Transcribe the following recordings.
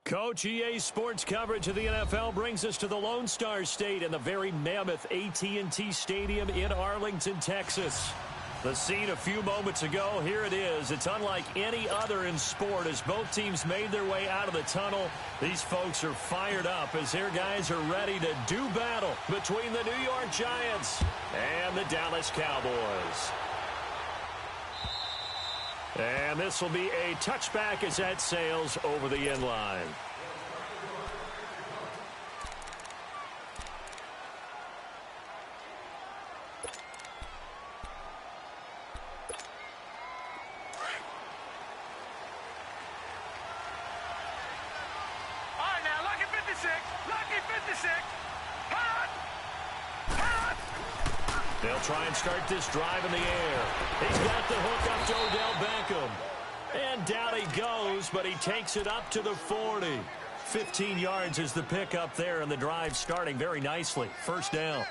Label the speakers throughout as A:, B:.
A: Coach, EA Sports coverage of the NFL brings us to the Lone Star State in the very mammoth AT&T Stadium in Arlington, Texas. The scene a few moments ago, here it is. It's unlike any other in sport as both teams made their way out of the tunnel. These folks are fired up as their guys are ready to do battle between the New York Giants and the Dallas Cowboys. And this will be a touchback as that sails over the end line.
B: They'll try and start this drive in the air. He's got the hook up to Odell Beckham. And down he goes, but he takes it up to the 40. 15 yards is the pickup there, and the drive starting very nicely. First down.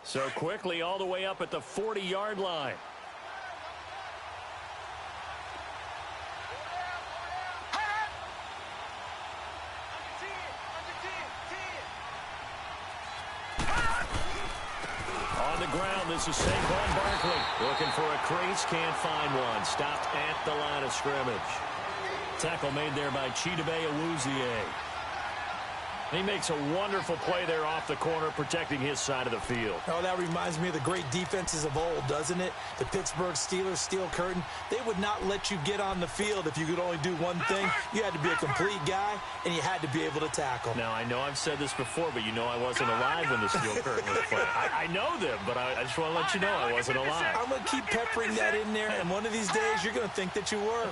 B: So quickly all the way up at the 40-yard line. This is Saquon Barkley looking for a crease, can't find one. Stopped at the line of scrimmage. Tackle made there by Chidobe Awuzie. He makes a wonderful play there off the corner, protecting his side of the field.
C: Oh, that reminds me of the great defenses of old, doesn't it? The Pittsburgh Steelers, steel curtain. They would not let you get on the field if you could only do one thing. You had to be a complete guy, and you had to be able to tackle.
B: Now, I know I've said this before, but you know I wasn't alive when the steel curtain was played. I know them, but I just want to let you know I wasn't alive.
C: I'm going to keep peppering that in there, and one of these days you're going to think that you were.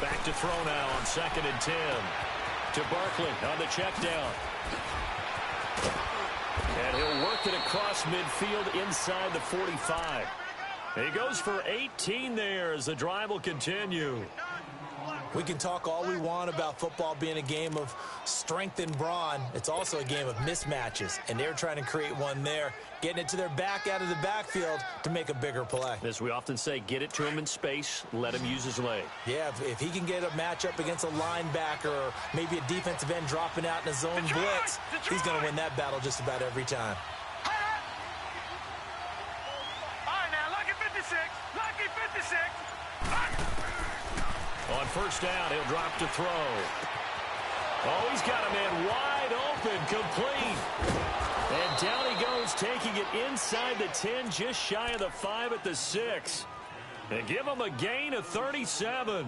B: Back to throw now on 2nd and 10. To Barkley on the check down. And he'll work it across midfield inside the 45. He goes for 18 there as the drive will continue.
C: We can talk all we want about football being a game of strength and brawn. It's also a game of mismatches, and they're trying to create one there, getting it to their back out of the backfield to make a bigger play.
B: As we often say, get it to him in space, let him use his leg.
C: Yeah, if he can get a matchup against a linebacker or maybe a defensive end dropping out in a zone blitz, he's going to win that battle just about every time.
D: All right, now, lucky 56, lucky 56.
B: On first down, he'll drop to throw. Oh, he's got a man wide open, complete. And down he goes, taking it inside the 10, just shy of the 5 at the 6. And give him a gain of 37.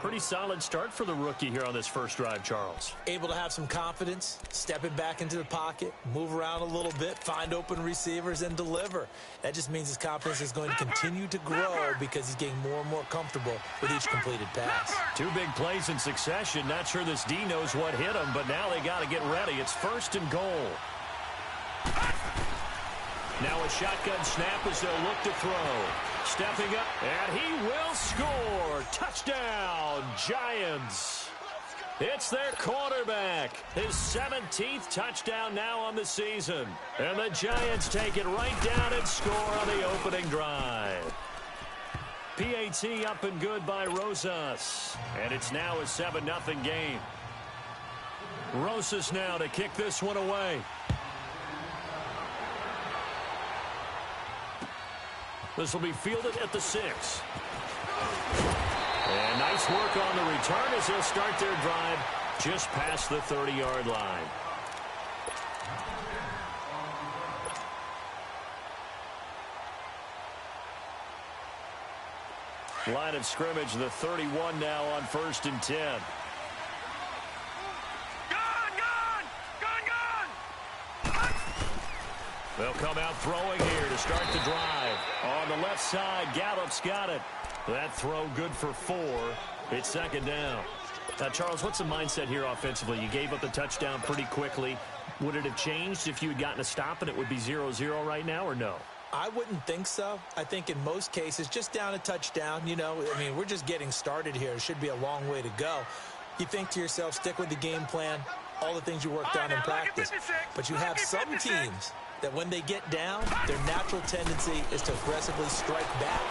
B: Pretty solid start for the rookie here on this first drive, Charles.
C: Able to have some confidence, stepping back into the pocket, move around a little bit, find open receivers, and deliver. That just means his confidence is going to continue to grow because he's getting more and more comfortable with each completed pass.
B: 2 big plays in succession. Not sure this D knows what hit him, but now they got to get ready. It's 1st and goal. Now a shotgun snap as they'll look to throw. Stepping up, and he will score. Touchdown, Giants. It's their quarterback. His 17th touchdown now on the season. And the Giants take it right down and score on the opening drive. PAT up and good by Rosas. And it's now a 7-0 game. Rosas now to kick this one away. This will be fielded at the 6. And nice work on the return as they'll start their drive just past the 30-yard line. Line of scrimmage, the 31 now on 1st and 10. They'll come out throwing here to start the drive. On the left side, Gallup's got it. That throw good for 4. It's 2nd down. Now, Charles, what's the mindset here offensively? You gave up the touchdown pretty quickly. Would it have changed if you had gotten a stop and it would be 0-0 right now, or no?
C: I wouldn't think so. I think in most cases, just down a touchdown, you know, I mean, we're just getting started here. It should be a long way to go. You think to yourself, stick with the game plan, all the things you worked on in practice. But you have some teams that when they get down, their natural tendency is to aggressively strike back.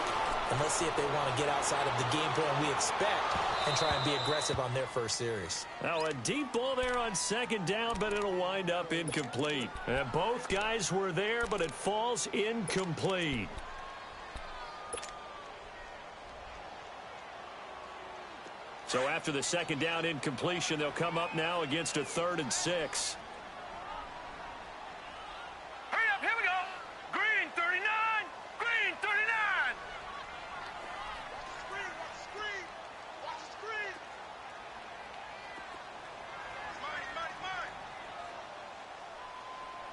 C: And let's see if they want to get outside of the game plan we expect and try and be aggressive on their first series.
A: Now a deep ball there on second down, but it'll wind up incomplete. And both guys were there, but it falls incomplete. So after the second down incompletion, they'll come up now against a 3rd and 6.
D: Hurry up, here we go. Green 39, green 39. Screen, watch the screen. Watch the screen. He's mine.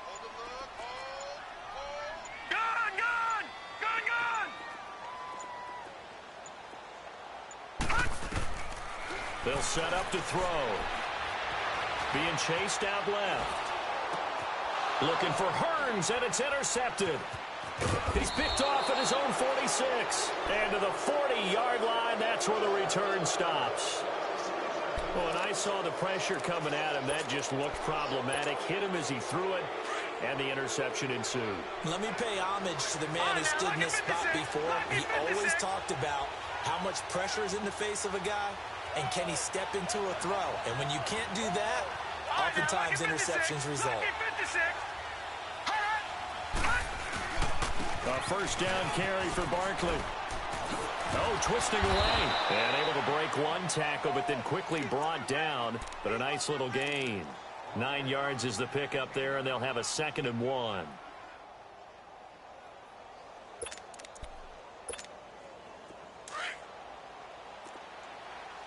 D: Hold the look, hold. Gun.
A: They'll set up to throw. Being chased out left. Looking for Hearns, and it's intercepted. He's picked off at his own 46. And to the 40-yard line, that's where the return stops. Well, when I saw the pressure coming at him, that just looked problematic. Hit him as he threw it, and the interception ensued.
C: Let me pay homage to the man who stood in this spot before. He always talked about how much pressure is in the face of a guy, and can he step into a throw? And when you can't do that, oftentimes interceptions result.
A: A first down carry for Barkley. Oh, twisting away. And able to break one tackle, but then quickly brought down. But a nice little gain. 9 yards is the pickup there, and they'll have a 2nd and 1.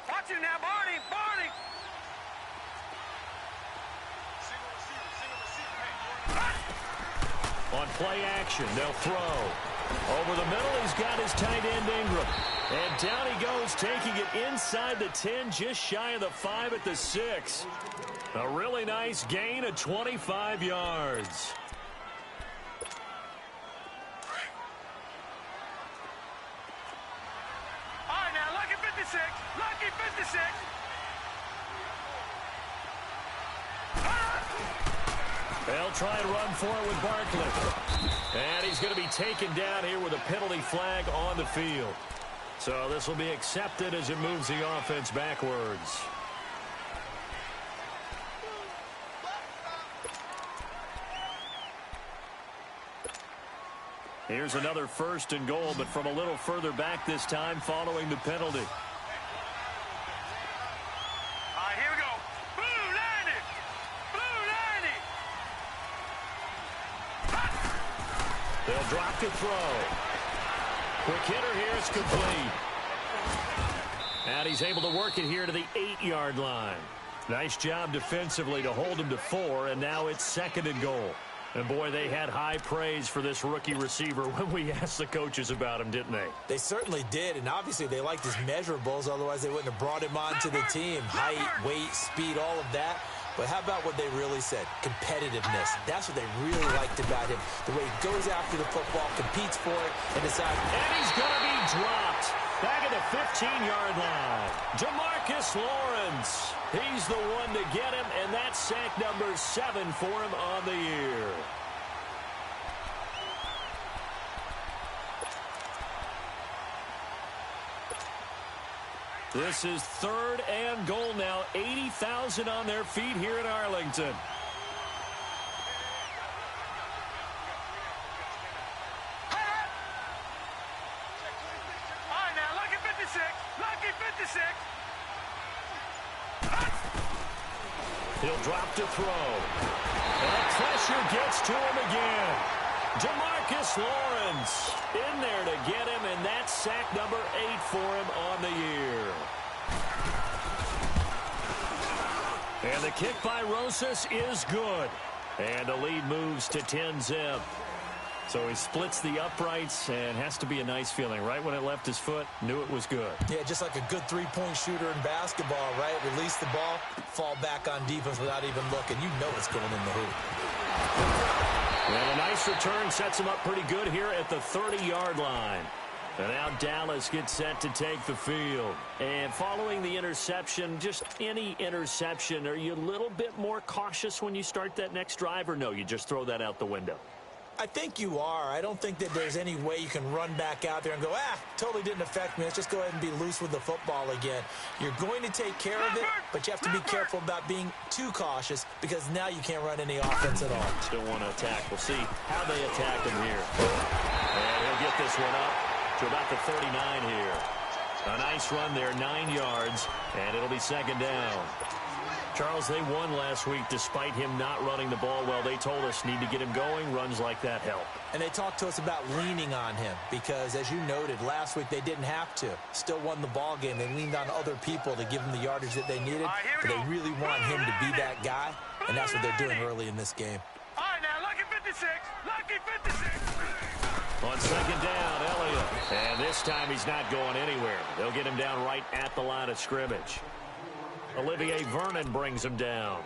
D: Watch him now, Barney.
A: On play action, they'll throw. Over the middle, he's got his tight end Ingram. And down he goes, taking it inside the 10, just shy of the 5 at the 6. A really nice gain of 25 yards.
D: All right, now, lucky 56. Lucky 56.
A: They'll try and run for it with Barkley. And he's going to be taken down here with a penalty flag on the field. So this will be accepted as it moves the offense backwards. Here's another 1st and goal, but from a little further back this time following the penalty.
D: All right, here we go. Blue 90.
A: They'll drop to throw. Quick hitter here, it's complete. And he's able to work it here to the 8-yard line. Nice job defensively to hold him to 4, and now it's 2nd and goal. And, boy, they had high praise for this rookie receiver when we asked the coaches about him, didn't they?
C: They certainly did, and obviously they liked his measurables. Otherwise, they wouldn't have brought him onto the team. Height, weight, speed, all of that. But how about what they really said? Competitiveness. That's what they really liked about him. The way he goes after the football, competes for it, and decides.
A: And he's going to be dropped. Back at the 15-yard line. Jamarcus Lawrence. He's the one to get him, and that's sack number 7 for him on the year. This is 3rd and goal now. 80,000 on their feet here in Arlington.
D: All right, now, lucky 56. Lucky 56.
A: He'll drop to throw. And pressure gets to him again. Jamarcus Lawrence in there to get him, and that's sack number 8 for him on the year. And the kick by Rosas is good. And the lead moves to 10-zip. So he splits the uprights, and has to be a nice feeling. Right when it left his foot, knew it was good.
C: Yeah, just like a good three-point shooter in basketball, right? Release the ball, fall back on defense without even looking. You know it's going in the hoop.
A: And a nice return sets him up pretty good here at the 30-yard line. And now Dallas gets set to take the field. And following the interception, just any interception, are you a little bit more cautious when you start that next drive, or no, you just throw that out the window?
C: I think you are. I don't think that there's any way you can run back out there and go, totally didn't affect me. Let's just go ahead and be loose with the football again. You're going to take care of it, but you have to be careful about being too cautious because now you can't run any offense at all.
A: Still want to attack. We'll see how they attack him here. And he'll get this one up to about the 39 here. A nice run there, 9 yards, and it'll be second down. Charles, they won last week despite him not running the ball well. They told us need to get him going. Runs like that help.
C: And they talked to us about leaning on him because, as you noted, last week they didn't have to. Still won the ball game. They leaned on other people to give them the yardage that they needed, but they really want him to be that guy, and that's what they're doing early in this game.
D: All right, now, lucky 56. Lucky 56.
A: On second down, Elliott. And this time he's not going anywhere. They'll get him down right at the line of scrimmage. Olivier Vernon brings him down.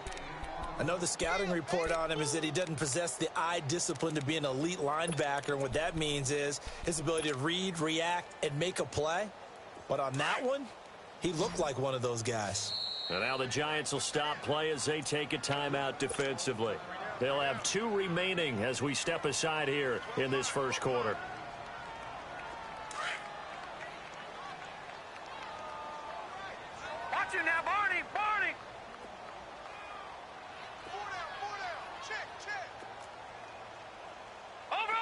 C: I know the scouting report on him is that he doesn't possess the eye discipline to be an elite linebacker, and what that means is his ability to read, react, and make a play. But on that one, he looked like one of those guys.
A: And now the Giants will stop play as they take a timeout defensively. They'll have 2 remaining as we step aside here in this first quarter.
D: Watch it now, Barney. Barney. 4 down. Check. Over.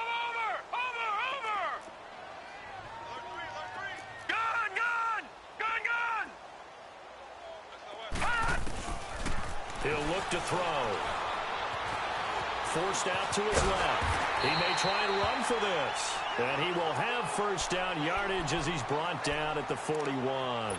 D: Gun.
A: He'll look to throw. Forced out to his left. He may try and run for this. And he will have first down yardage as he's brought down at the 41.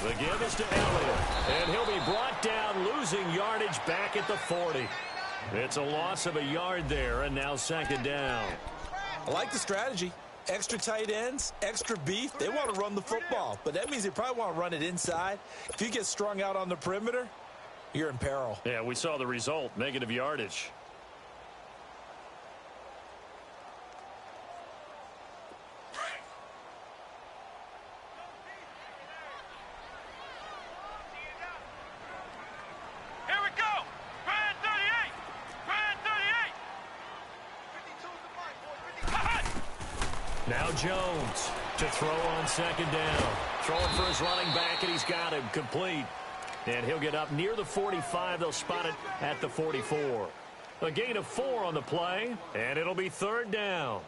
A: The give is to Elliott, and he'll be brought down, losing yardage back at the 40. It's a loss of a yard there, and now second down.
C: I like the strategy. Extra tight ends, extra beef. They want to run the football, but that means they probably want to run it inside. If you get strung out on the perimeter, you're in peril.
A: Yeah, we saw the result, negative yardage. Now Jones to throw on second down. Throwing for his running back, and he's got him complete. And he'll get up near the 45. They'll spot it at the 44. A gain of 4 on the play, and it'll be third down.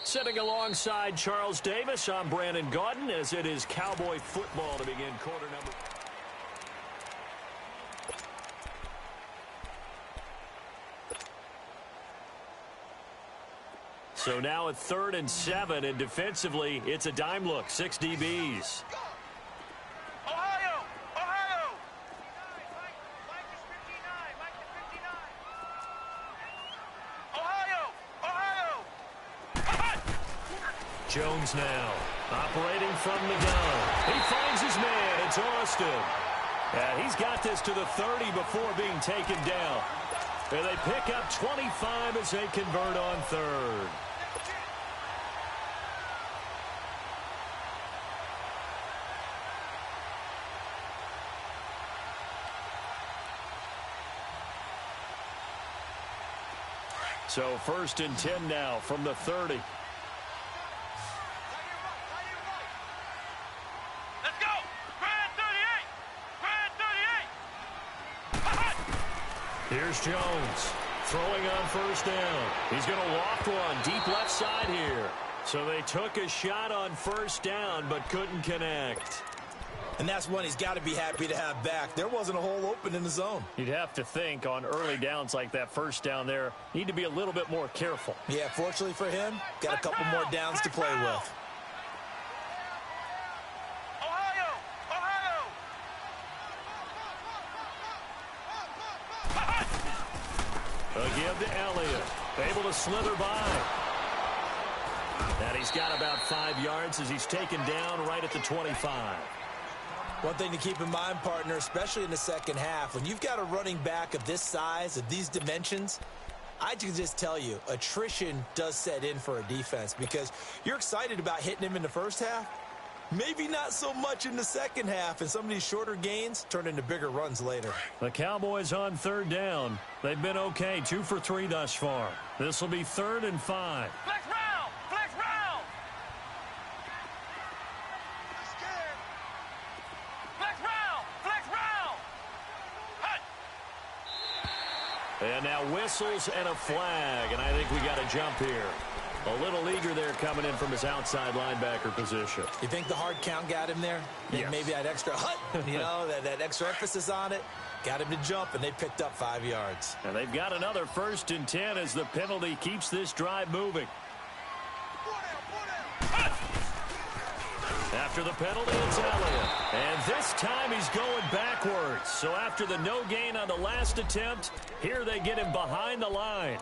A: Sitting alongside Charles Davis, I'm Brandon Gaudin, as it is Cowboy football to begin quarter number. So now at 3rd and 7, and defensively, it's a dime look, 6 DBs.
D: Ohio!
A: Jones now, operating from the gun. He finds his man, it's Austin. And he's got this to the 30 before being taken down. And they pick up 25 as they convert on 3rd. So 1st and 10 now from the 30.
D: Let's go! Grand 38!
A: Here's Jones throwing on 1st down. He's going to loft one deep left side here. So they took a shot on 1st down but couldn't connect.
C: And that's one he's got to be happy to have back. There wasn't a hole open in the zone.
A: You'd have to think on early downs like that 1st down there, need to be a little bit more careful.
C: Yeah, fortunately for him, got a couple more downs to play with.
D: Ohio!
A: A give to Elliott. Able to slither by. And he's got about 5 yards as he's taken down right at the 25.
C: One thing to keep in mind, partner, especially in the second half, when you've got a running back of this size, of these dimensions, I can just tell you, attrition does set in for a defense because you're excited about hitting him in the first half. Maybe not so much in the second half, and some of these shorter gains turn into bigger runs later.
A: The Cowboys on third down. They've been okay, 2 for 3 thus far. This will be 3rd and 5.
D: Flex round! Flex round! Flex round! Flex round! Hut!
A: And now whistles and a flag, and I think we got a jump here. A little eager there coming in from his outside linebacker position.
C: You think the hard count got him there?
A: Yes.
C: Maybe that extra hut, that extra emphasis on it, got him to jump, and they picked up 5 yards.
A: And they've got another 1st and 10 as the penalty keeps this drive moving. After the penalty, it's Elliott. And this time he's going backwards. So after the no gain on the last attempt, here they get him behind the line.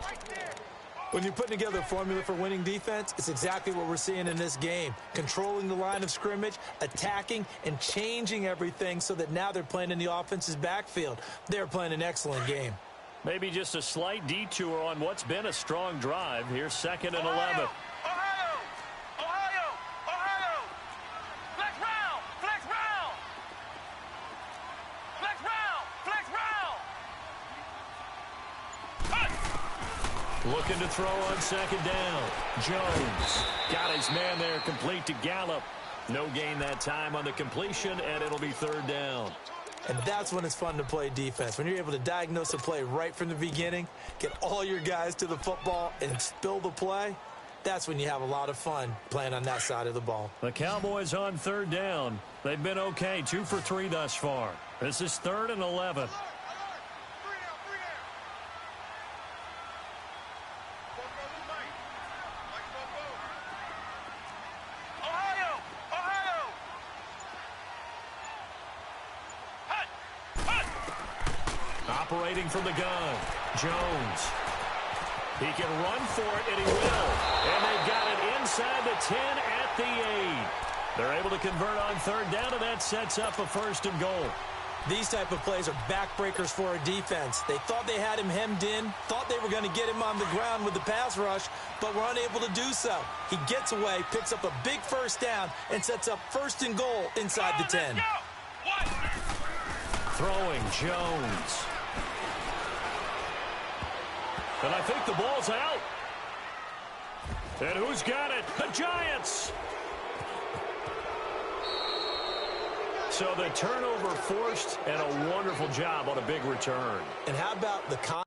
C: When you're putting together a formula for winning defense, it's exactly what we're seeing in this game. Controlling the line of scrimmage, attacking, and changing everything so that now they're playing in the offense's backfield. They're playing an excellent game.
A: Maybe just a slight detour on what's been a strong drive. Here's 2nd and 11.
D: Ohio! Ohio! Ohio! Flex round! Flex round! Flex round! Flex round! Hut!
A: Looking to throw on 2nd down. Jones got his man there, complete to Gallup. No gain that time on the completion, and it'll be 3rd down.
C: And that's when it's fun to play defense. When you're able to diagnose a play right from the beginning, get all your guys to the football, and spill the play, that's when you have a lot of fun playing on that side of the ball.
A: The Cowboys on 3rd down. They've been okay, 2 for 3 thus far. This is 3rd and 11. Operating from the gun, Jones. He can run for it, and he will. And they've got it inside the 10 at the 8. They're able to convert on 3rd down, and that sets up a 1st and goal.
C: These type of plays are backbreakers for a defense. They thought they had him hemmed in, thought they were going to get him on the ground with the pass rush, but were unable to do so. He gets away, picks up a big 1st down, and sets up 1st and goal inside the 10.
A: Throwing Jones. And I think the ball's out. And who's got it? The Giants. So the turnover forced, and a wonderful job on a big return.
C: And how about the convoy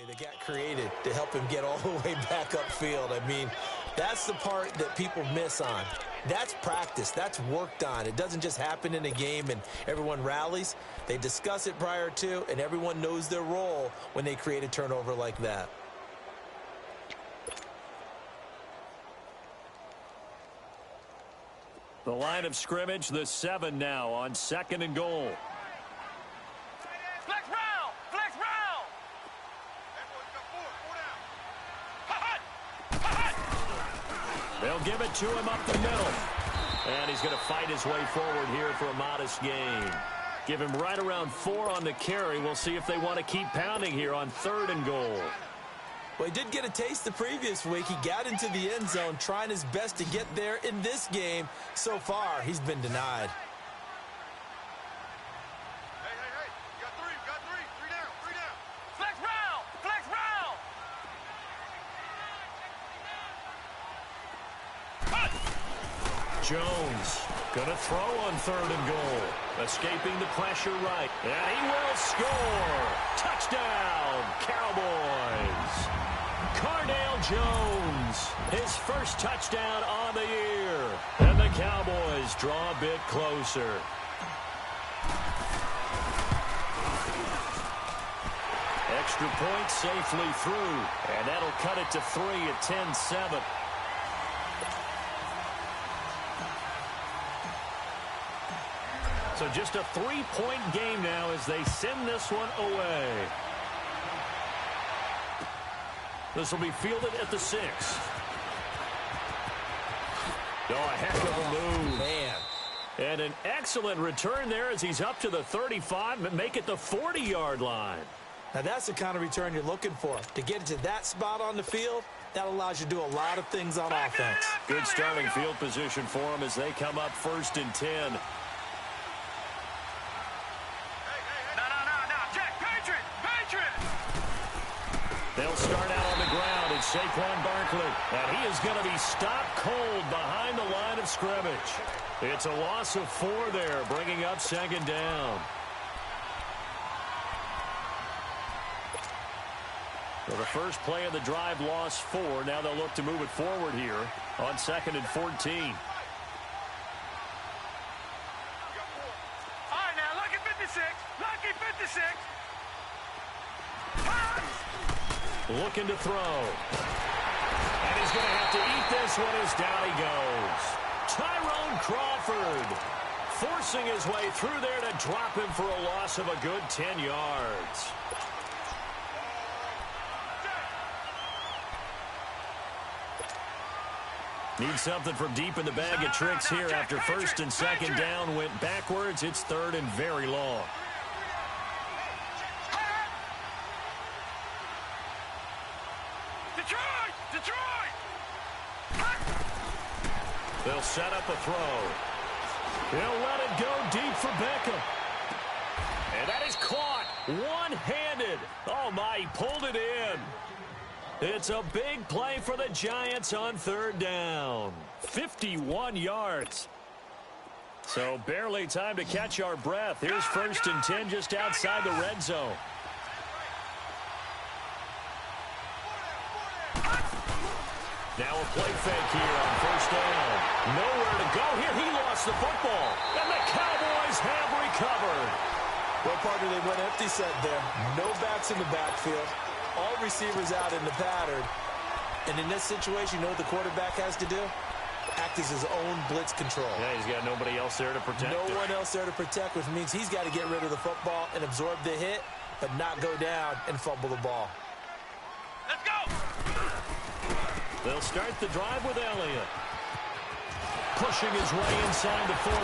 C: that got created to help him get all the way back upfield. I mean, that's the part that people miss on. That's practice. That's worked on. It doesn't just happen in a game and everyone rallies. They discuss it prior to, and everyone knows their role when they create a turnover like that.
A: The line of scrimmage, the 7 now on 2nd and goal.
D: Flex round! Flex round!
A: They'll give it to him up the middle. And he's going to fight his way forward here for a modest gain. Give him right around 4 on the carry. We'll see if they want to keep pounding here on 3rd and goal.
C: Well, he did get a taste the previous week. He got into the end zone trying his best to get there in this game. So far, he's been denied.
D: Hey, you got three down. Flex
A: Jones gonna throw on 3rd and goal. Escaping the pressure right. And he will score. Touchdown, Cowboys. Cardale Jones, his first touchdown on the year. And the Cowboys draw a bit closer. Extra point safely through. And that'll cut it to 3 at 10-7. So just a 3-point game now as they send this one away. This will be fielded at the 6. Oh, a heck of a move.
C: Man.
A: And an excellent return there as he's up to the 35 and make it the 40-yard line.
C: Now, that's the kind of return you're looking for. To get to that spot on the field, that allows you to do a lot of things on offense.
A: Good starting field position for them as they come up 1st and 10. They'll start out on the ground. It's Saquon Barkley. And he is going to be stopped cold behind the line of scrimmage. It's a loss of 4 there, bringing up 2nd down. So the first play of the drive lost 4. Now they'll look to move it forward here on 2nd and 14.
D: All right, now, lucky 56. Lucky 56.
A: Looking to throw. And he's going to have to eat this one as down he goes. Tyrone Crawford forcing his way through there to drop him for a loss of a good 10 yards. Need something from deep in the bag of tricks here after 1st and 2nd down went backwards. It's 3rd and very long. They'll set up a throw. He'll let it go deep for Beckham. And that is caught one-handed. Oh, my, he pulled it in. It's a big play for the Giants on 3rd down. 51 yards. So barely time to catch our breath. Here's 1st and 10 just outside the red zone. Now a play fake here on 1st down. Nowhere to go here. He lost the football. And the Cowboys have recovered.
C: Well, partner, they went empty set there. No backs in the backfield. All receivers out in the pattern. And in this situation, you know what the quarterback has to do? Act as his own blitz control.
A: Yeah, he's got nobody else there to protect him.
C: No one else there to protect, which means he's got to get rid of the football and absorb the hit, but not go down and fumble the ball.
D: Let's go!
A: They'll start the drive with Elliott. Pushing his way inside the 40.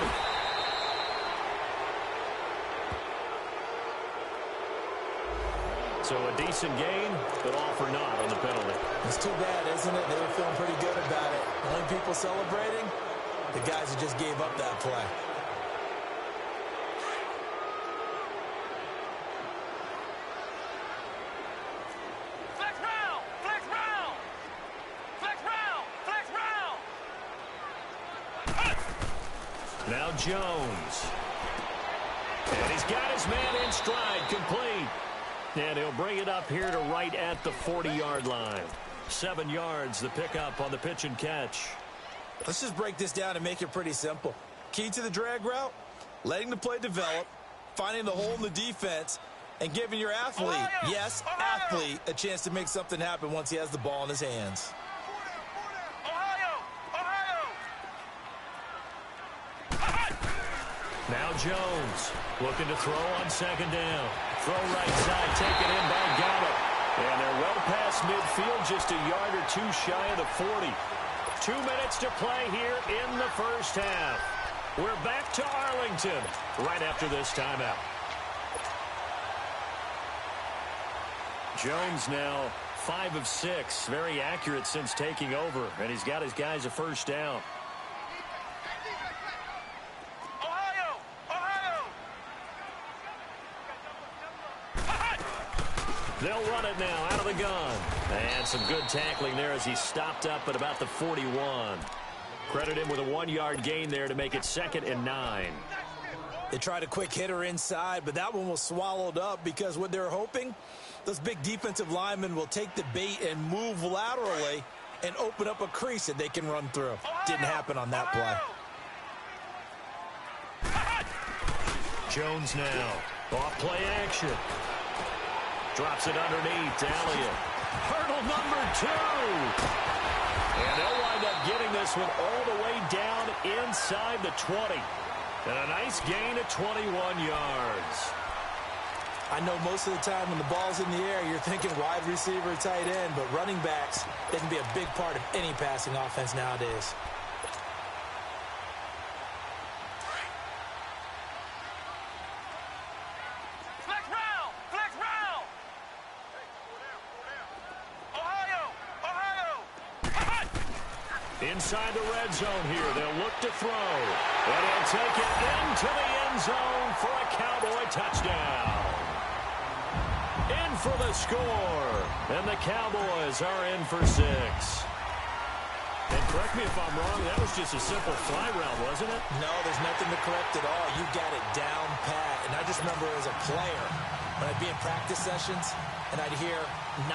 A: So a decent gain, but all for naught on the penalty.
C: It's too bad, isn't it? They were feeling pretty good about it. The only people celebrating, the guys who just gave up that play.
D: Flex round! Flex round! Flex round! Flex round!
A: Now Jones. And he's got his man in stride, complete. And he'll bring it up here to right at the 40-yard line. 7 yards, the pickup on the pitch and catch.
C: Let's just break this down and make it pretty simple. Key to the drag route, letting the play develop, finding the hole in the defense, and giving your athlete, yes, athlete, a chance to make something happen once he has the ball in his hands.
A: Now Jones looking to throw on 2nd down. Throw right side, taken in by Gallup. And they're well past midfield, just a yard or 2 shy of the 40. 2 minutes to play here in the first half. We're back to Arlington right after this timeout. Jones now 5 of 6. Very accurate since taking over. And he's got his guys a 1st down. They'll run it now out of the gun. And some good tackling there as he stopped up at about the 41. Credit him with a 1-yard gain there to make it 2nd and 9.
C: They tried a quick hitter inside, but that one was swallowed up because what they're hoping, those big defensive linemen will take the bait and move laterally and open up a crease that they can run through. Didn't happen on that play.
A: Jones now. Off play action. Drops it underneath to Elliott. Hurdle number 2. And they'll wind up getting this one all the way down inside the 20. And a nice gain of 21 yards.
C: I know most of the time when the ball's in the air, you're thinking wide receiver, tight end, but running backs, they can be a big part of any passing offense nowadays.
A: Inside the red zone here, they'll look to throw. And he'll take it into the end zone for a Cowboy touchdown. In for the score. And the Cowboys are in for 6. And correct me if I'm wrong, that was just a simple fly route, wasn't it?
C: No, there's nothing to correct at all. You got it down pat. And I just remember as a player, when I'd be in practice sessions, and I'd hear 9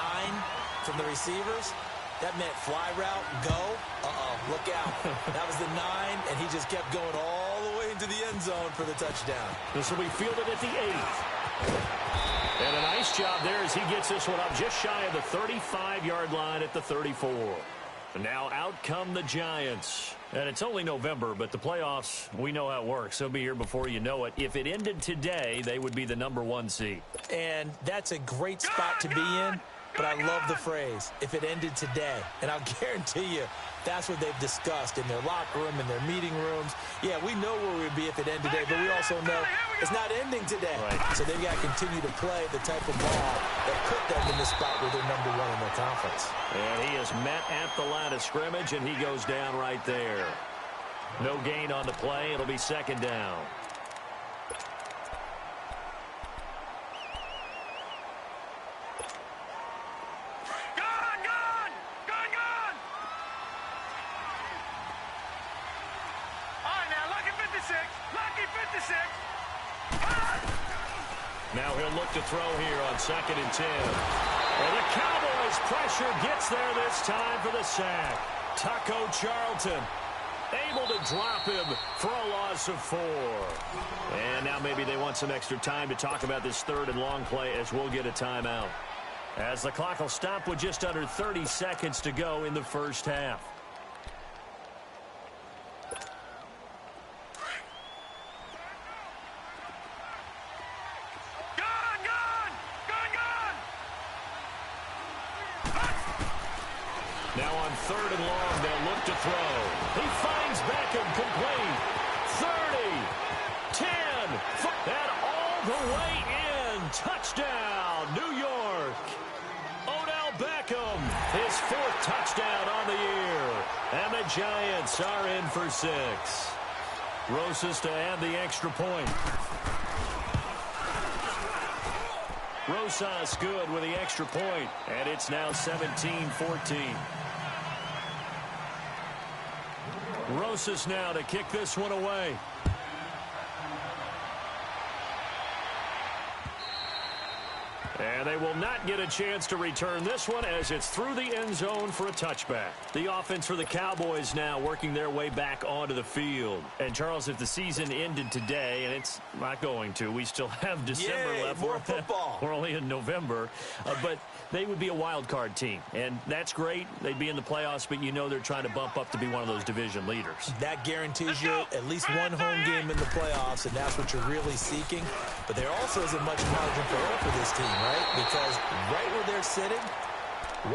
C: from the receivers, that meant fly route, go. Look out. That was the 9, and he just kept going all the way into the end zone for the touchdown.
A: This will be fielded at the 8th. And a nice job there as he gets this one up just shy of the 35-yard line at the 34. And now out come the Giants. And it's only November, but the playoffs, we know how it works. They'll be here before you know it. If it ended today, they would be the number 1 seed.
C: And that's a great spot to be in. But I love the phrase, if it ended today. And I'll guarantee you, that's what they've discussed in their locker room, in their meeting rooms. Yeah, we know where we'd be if it ended today, but we also know it's not ending today.
A: Right.
C: So they've got to continue to play the type of ball that put them in the spot where they're number 1 in their conference.
A: And he is met at the line of scrimmage, and he goes down right there. No gain on the play. It'll be 2nd down. Now he'll look to throw here on 2nd and 10. And the Cowboys' pressure gets there this time for the sack. Taco Charlton able to drop him for a loss of 4. And now maybe they want some extra time to talk about this 3rd and long play as we'll get a timeout. As the clock will stop with just under 30 seconds to go in the first half. Now on 3rd and long, they'll look to throw. He finds Beckham complete. 30, 10, and all the way in. Touchdown, New York. Odell Beckham, his 4th touchdown on the year. And the Giants are in for 6. Rosas to add the extra point. Rosas good with the extra point, and it's now 17-14. Rosas now to kick this one away. And they will not get a chance to return this one as it's through the end zone for a touchback. The offense for the Cowboys now working their way back onto the field. And, Charles, if the season ended today, and it's not going to, we still have December left.
C: More football.
A: We're only in November. But they would be a wild card team. And that's great. They'd be in the playoffs, but you know they're trying to bump up to be one of those division leaders.
C: That guarantees you at least one home game in the playoffs, and that's what you're really seeking. But there also isn't much margin for error for this team, right? Because right where they're sitting,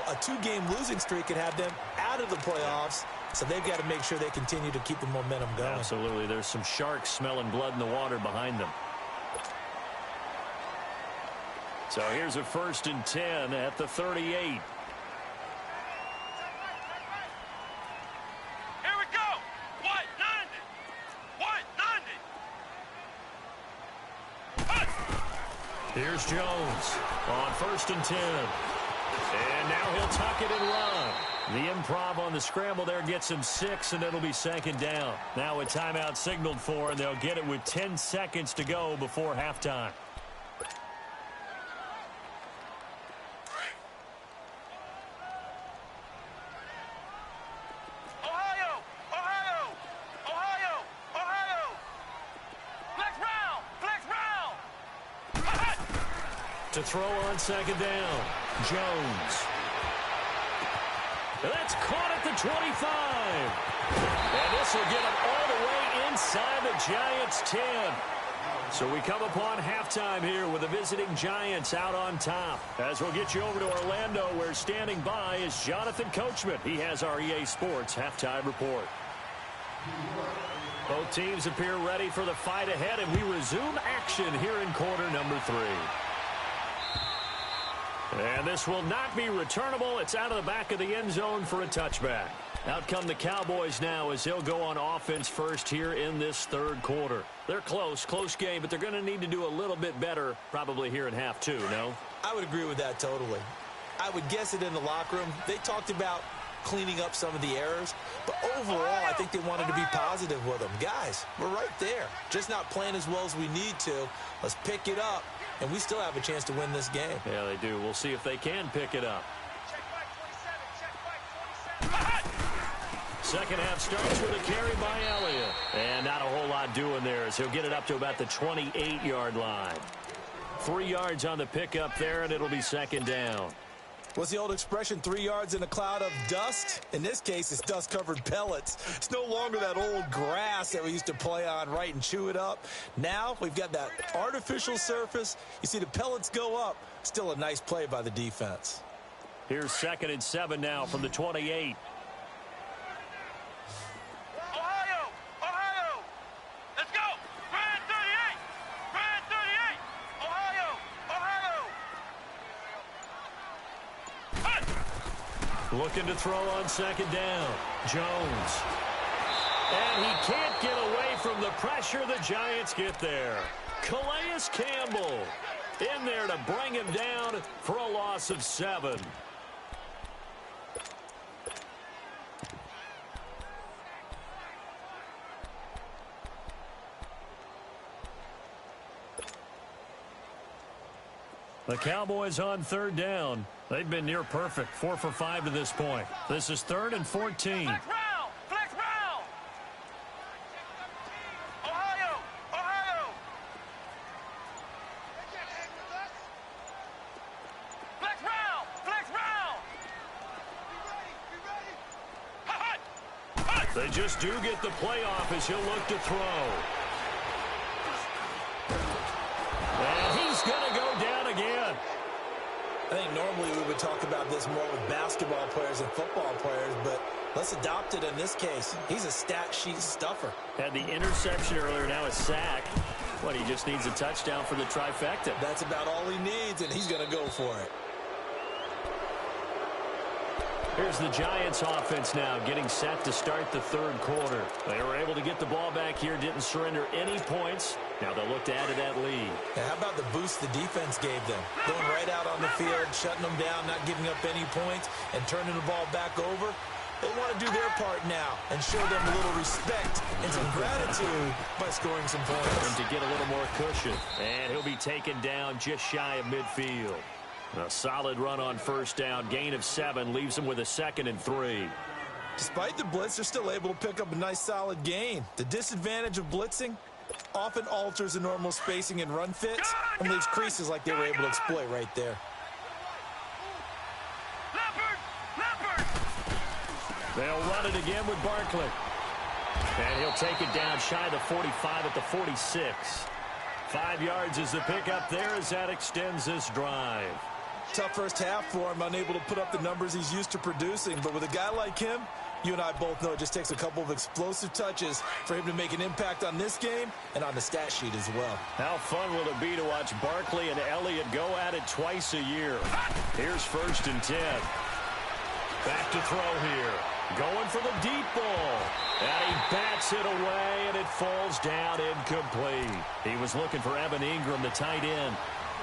C: a 2-game losing streak could have them out of the playoffs. So they've got to make sure they continue to keep the momentum going.
A: Absolutely. There's some sharks smelling blood in the water behind them. So here's a 1st and 10 at the 38.
D: Here we go. White 90.
A: Here's Jones on 1st and 10. And now he'll tuck it and run. The improv on the scramble there gets him 6, and it'll be second down. Now a timeout signaled for, and they'll get it with 10 seconds to go before halftime. To throw on second down, Jones. That's caught at the 25. And this will get him all the way inside the Giants' 10. So we come upon halftime here with the visiting Giants out on top. As we'll get you over to Orlando, where standing by is Jonathan Coachman. He has our EA Sports halftime report. Both teams appear ready for the fight ahead, and we resume action here in quarter number 3. And this will not be returnable. It's out of the back of the end zone for a touchback. Out come the Cowboys now as they'll go on offense first here in this third quarter. They're close game, but they're going to need to do a little bit better probably here in half 2, no?
C: I would agree with that totally. I would guess it in the locker room. They talked about cleaning up some of the errors, but overall I think they wanted to be positive with them. Guys, we're right there. Just not playing as well as we need to. Let's pick it up. And we still have a chance to win this game.
A: Yeah, they do. We'll see if they can pick it up. Second half starts with a carry by Elliott. And not a whole lot doing there as he'll get it up to about the 28-yard line. 3 yards on the pickup there, and it'll be second down.
C: What's the old expression, 3 yards in a cloud of dust? In this case, it's dust-covered pellets. It's no longer that old grass that we used to play on, right, and chew it up. Now we've got that artificial surface. You see the pellets go up. Still a nice play by the defense.
A: Here's 2nd and 7 now from the 28. Looking to throw on second down. Jones. And he can't get away from the pressure. The Giants get there. Calais Campbell in there to bring him down for a loss of 7. The Cowboys on third down. They've been near perfect, 4 for 5 to this point. This is 3rd and 14.
D: Flex round! Ohio! Flex round!
A: They just do get the playoff as he'll look to throw. And he's going to go down again.
C: I think normally we would talk about this more with basketball players and football players, but let's adopt it in this case. He's a stat sheet stuffer.
A: Had the interception earlier, now a sack. What, he just needs a touchdown for the trifecta.
C: That's about all he needs, and he's going to go for it.
A: Here's the Giants offense now getting set to start the third quarter. They were able to get the ball back here, didn't surrender any points. Now they'll look to add to that lead.
C: And how about the boost the defense gave them? Going right out on the field, shutting them down, not giving up any points, and turning the ball back over. They want to do their part now and show them a little respect and some gratitude by scoring some points.
A: And to get a little more cushion. And he'll be taken down just shy of midfield. A solid run on first down. Gain of 7 leaves them with a 2nd and 3.
C: Despite the blitz, they're still able to pick up a nice solid gain. The disadvantage of blitzing often alters the normal spacing and run fits and leaves creases like they were able to exploit right there.
A: They'll run it again with Barkley. And he'll take it down shy of the 45 at the 46. 5 yards is the pickup there as that extends this drive.
C: Tough first half for him, unable to put up the numbers he's used to producing. But with a guy like him, you and I both know it just takes a couple of explosive touches for him to make an impact on this game and on the stat sheet as well.
A: How fun will it be to watch Barkley and Elliott go at it twice a year? Here's 1st and 10. Back to throw here. Going for the deep ball. And he bats it away, and it falls down incomplete. He was looking for Evan Ingram, the tight end.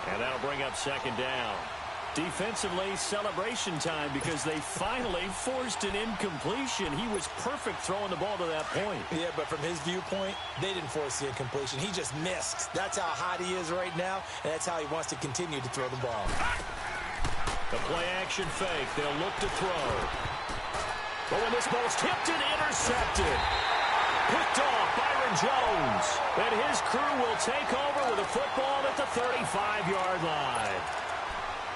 A: And that'll bring up second down. Defensively, celebration time because they finally forced an incompletion. He was perfect throwing the ball to that point.
C: Yeah, but from his viewpoint, they didn't force the incompletion. He just missed. That's how hot he is right now, and that's how he wants to continue to throw the ball.
A: The play-action fake. They'll look to throw. But when this ball's tipped and intercepted. Picked off Byron Jones. And his crew will take over with a football at the 35-yard line.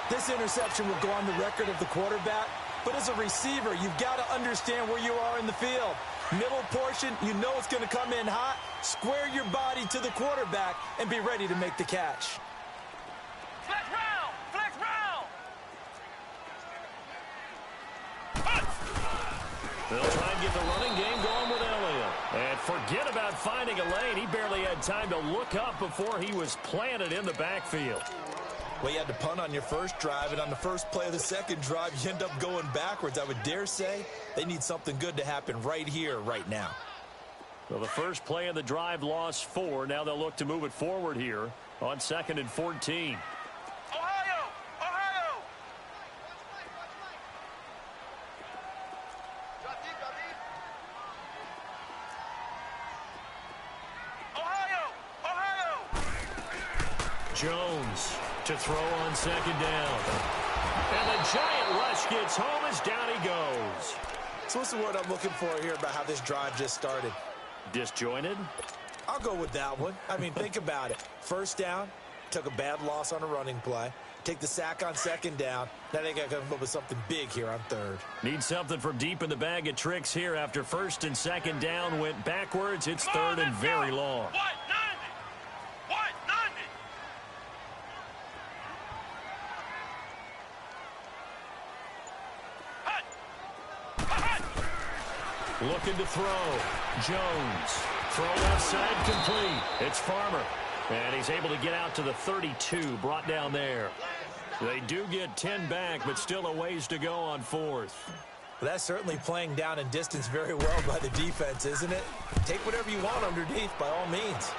C: This interception will go on the record of the quarterback, but as a receiver, you've got to understand where you are in the field. Middle portion, you know it's going to come in hot. Square your body to the quarterback and be ready to make the catch.
D: Flex round! Flex round!
A: They'll try and get the running game going with Elliott. And forget about finding a lane. He barely had time to look up before he was planted in the backfield.
C: Well, you had to punt on your first drive, and on the first play of the second drive, you end up going backwards. I would dare say they need something good to happen right here, right now.
A: Well, the first play of the drive lost 4. Now they'll look to move it forward here on 2nd and 14.
D: Ohio! Ohio! Ohio! Ohio!
A: Jones to throw on 2nd down. And the giant rush gets home as down he goes.
C: So what's the word I'm looking for here about how this drive just started?
A: Disjointed?
C: I'll go with that one. I mean, think about it. First down, took a bad loss on a running play. Take the sack on 2nd down. Now they got to come up with something big here on 3rd.
A: Need something from deep in the bag of tricks here after 1st and 2nd down went backwards. It's 3rd and very long.
D: What? 90! What? 90! Hut! Hut!
A: Looking to throw. Jones. Throw left side complete. It's Farmer. And he's able to get out to the 32. Brought down there. They do get 10 back, but still a ways to go on 4th.
C: Well, that's certainly playing down in distance very well by the defense, isn't it? Take whatever you want underneath, by all means.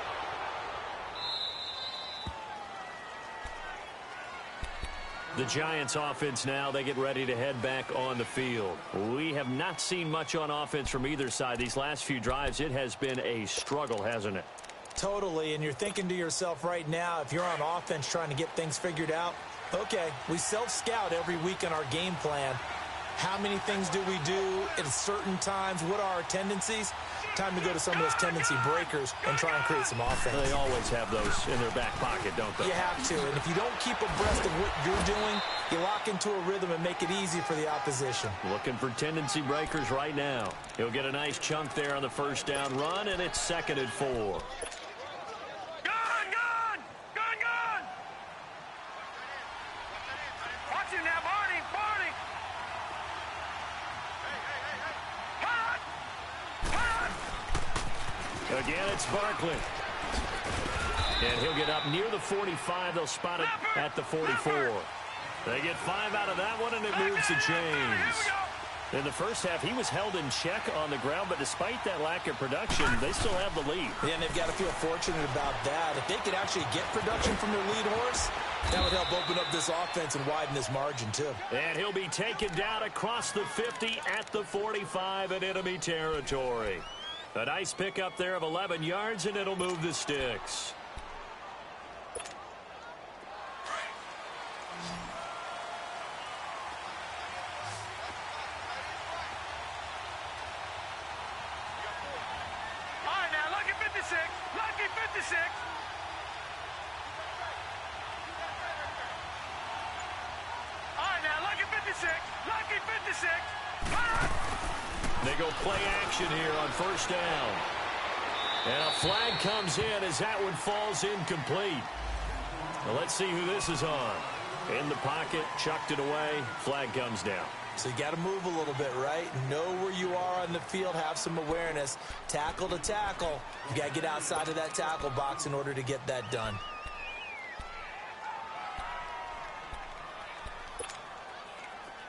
A: The Giants offense now, they get ready to head back on the field. We have not seen much on offense from either side. These last few drives, it has been a struggle, hasn't it?
C: Totally, and you're thinking to yourself right now, if you're on offense trying to get things figured out, okay, we self-scout every week in our game plan. How many things do we do at certain times? What are our tendencies? Time to go to some of those tendency breakers and try and create some offense.
A: They always have those in their back pocket, don't they?
C: You have to, and if you don't keep abreast of what you're doing, you lock into a rhythm and make it easy for the opposition.
A: Looking for tendency breakers right now. He'll get a nice chunk there on the 1st down run, and it's 2nd and 4.
D: Gun! Gun! Gun! Gun! Watch him now, Barney! Barney! Hut! Hut!
A: Again, it's Barkley. And he'll get up near the 45. They'll spot it at the 44. They get 5 out of that one, and it moves to James. In the first half, he was held in check on the ground, but despite that lack of production, they still have the lead.
C: Yeah, and they've got to feel fortunate about that. If they could actually get production from their lead horse, that would help open up this offense and widen this margin, too.
A: And he'll be taken down across the 50 at the 45 in enemy territory. A nice pickup there of 11 yards, and it'll move the sticks.
D: All right, now, lucky 56. Lucky 56. All right, now, lucky 56. Lucky 56. Ah!
A: They go play action here on 1st down. And a flag comes in as that one falls incomplete. Well, let's see who this is on. In the pocket, chucked it away, flag comes down.
C: So you got to move a little bit, right? Know where you are on the field, have some awareness. Tackle to tackle. You got to get outside of that tackle box in order to get that done.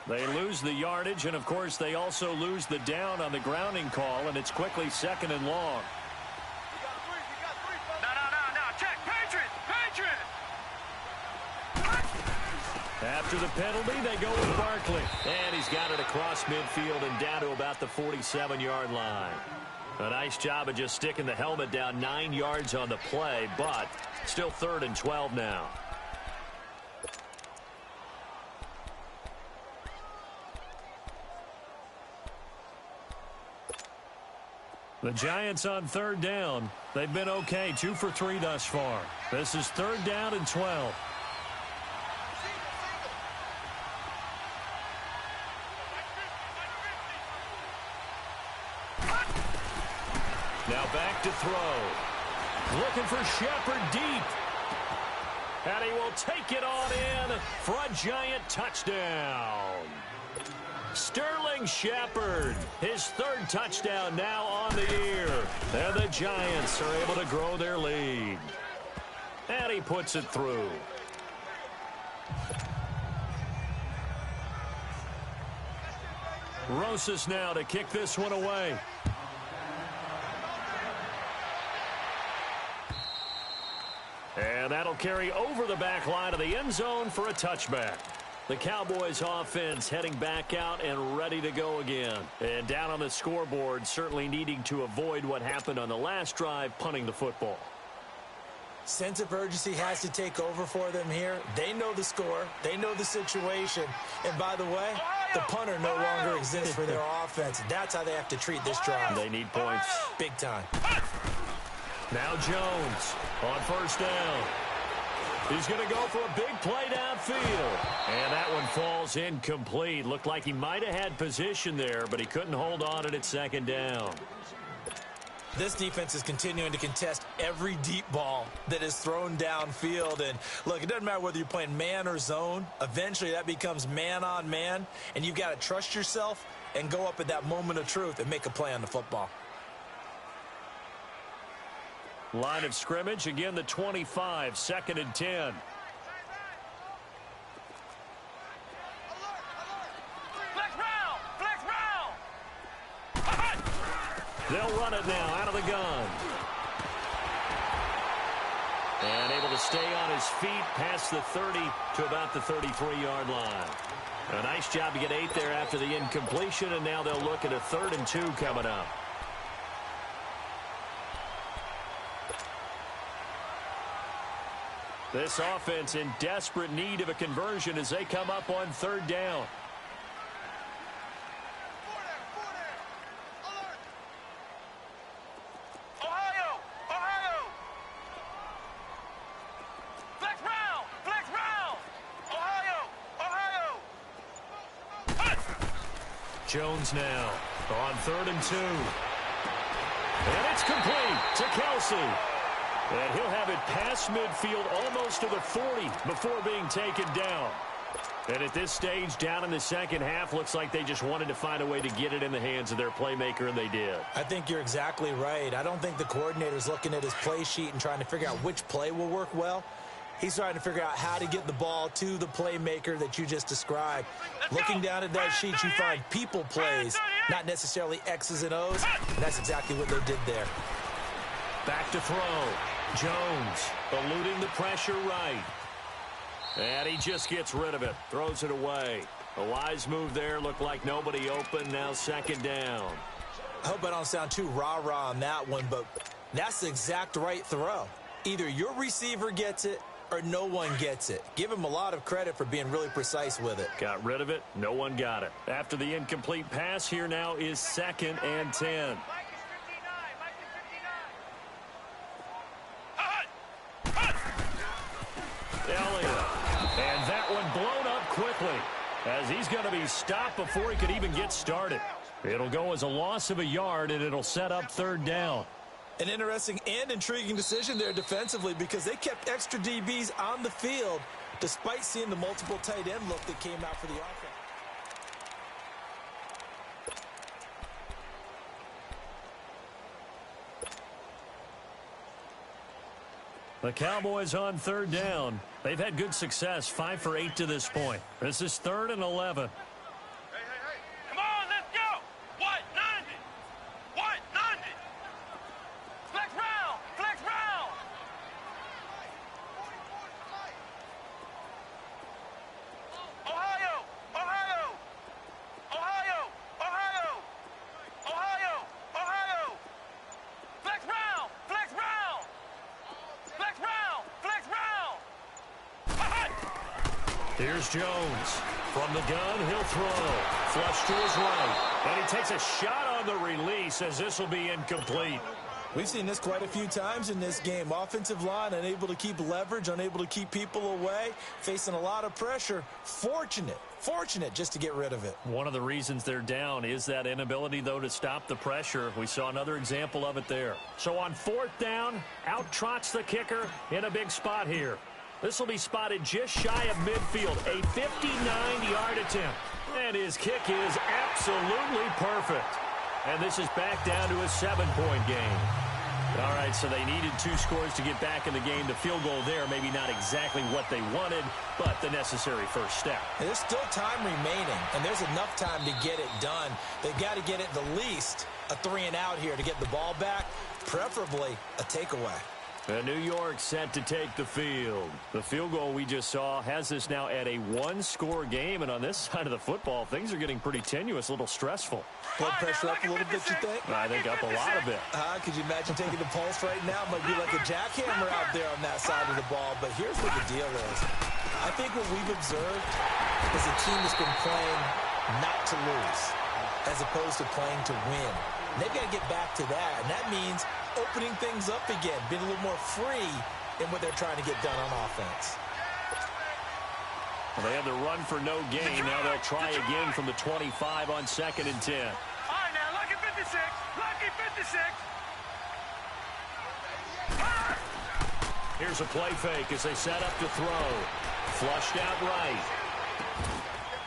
A: They lose the yardage, and of course they also lose the down on the grounding call, and it's quickly 2nd and long.
D: No, check. Patriot. Patriot.
A: After the penalty, they go with Barkley. And he's got it across midfield and down to about the 47-yard line. A nice job of just sticking the helmet down 9 yards on the play, but still 3rd and 12 now. The Giants on 3rd down. They've been okay, 2 for 3 thus far. This is 3rd down and 12. Now back to throw. Looking for Shepard deep. And he will take it on in for a Giant touchdown. Sterling Shepard, his 3rd touchdown now on the year. And the Giants are able to grow their lead. And he puts it through. Rosas now to kick this one away. And that'll carry over the back line of the end zone for a touchback. The Cowboys offense heading back out and ready to go again. And down on the scoreboard, certainly needing to avoid what happened on the last drive, punting the football.
C: Sense of urgency has to take over for them here. They know the score. They know the situation. And by the way, the punter no longer exists for their offense. That's how they have to treat this drive.
A: They need points.
C: Big time.
A: Now Jones on 1st down. He's going to go for a big play downfield. And that one falls incomplete. Looked like he might have had position there, but he couldn't hold on it at 2nd down.
C: This defense is continuing to contest every deep ball that is thrown downfield. And look, it doesn't matter whether you're playing man or zone. Eventually that becomes man on man. And you've got to trust yourself and go up at that moment of truth and make a play on the football.
A: Line of scrimmage, again the 25, 2nd and 10. They'll run it now out of the gun. And able to stay on his feet past the 30 to about the 33-yard line. A nice job to get 8 there after the incompletion, and now they'll look at a 3rd and 2 coming up. This offense in desperate need of a conversion as they come up on 3rd down. Jones now on 3rd and 2. And it's complete to Kelsey. And he'll have it past midfield almost to the 40 before being taken down. And at this stage, down in the second half, looks like they just wanted to find a way to get it in the hands of their playmaker, and they did.
C: I think you're exactly right. I don't think the coordinator's looking at his play sheet and trying to figure out which play will work well. He's trying to figure out how to get the ball to the playmaker that you just described. Looking down at that sheet, you find people plays, not necessarily X's and O's. And that's exactly what they did there.
A: Back to throw. Jones eluding the pressure right. And he just gets rid of it. Throws it away. A wise move there. Looked like nobody open. Now 2nd down.
C: I hope I don't sound too rah-rah on that one, but that's the exact right throw. Either your receiver gets it or no one gets it. Give him a lot of credit for being really precise with it.
A: Got rid of it. No one got it. After the incomplete pass, here now is 2nd and 10. Elliott. And that one blown up quickly as he's going to be stopped before he could even get started. It'll go as a loss of a yard, and it'll set up 3rd down.
C: An interesting and intriguing decision there defensively because they kept extra DBs on the field despite seeing the multiple tight end look that came out for the offense.
A: The Cowboys on 3rd down. They've had good success, 5 for 8 to this point. This is 3rd and 11.
D: Come on, let's go. What? 90. What? 90. Flex round. Flex round.
A: Here's Jones. From the gun, he'll throw. Flush to his right. And he takes a shot on the release as this will be incomplete.
C: We've seen this quite a few times in this game. Offensive line unable to keep leverage, unable to keep people away, facing a lot of pressure. Fortunate just to get rid of it.
A: One of the reasons they're down is that inability, though, to stop the pressure. We saw another example of it there. So on 4th down, out trots the kicker in a big spot here. This will be spotted just shy of midfield, a 59-yard attempt. And his kick is absolutely perfect. And this is back down to a 7-point game. All right, so they needed 2 scores to get back in the game. The field goal there, maybe not exactly what they wanted, but the necessary first step.
C: And there's still time remaining, and there's enough time to get it done. They've got to get it the least a 3-and-out here to get the ball back, preferably a takeaway.
A: And New York set to take the field. The field goal we just saw has us now at a 1-score game, and on this side of the football, things are getting pretty tenuous, a little stressful.
C: Blood pressure up a little bit, you think?
A: I think up a lot of it.
C: Could you imagine taking the pulse right now? Might be like a jackhammer out there on that side of the ball. But here's what the deal is. I think what we've observed is a team that's been playing not to lose as opposed to playing to win. And they've got to get back to that, and that means opening things up again, being a little more free in what they're trying to get done on offense.
A: Well, they had the run for no gain. Now they'll try again from the 25 on 2nd and 10.
D: All right, now, lucky 56. Lucky 56.
A: Here's a play fake as they set up to throw. Flushed out right.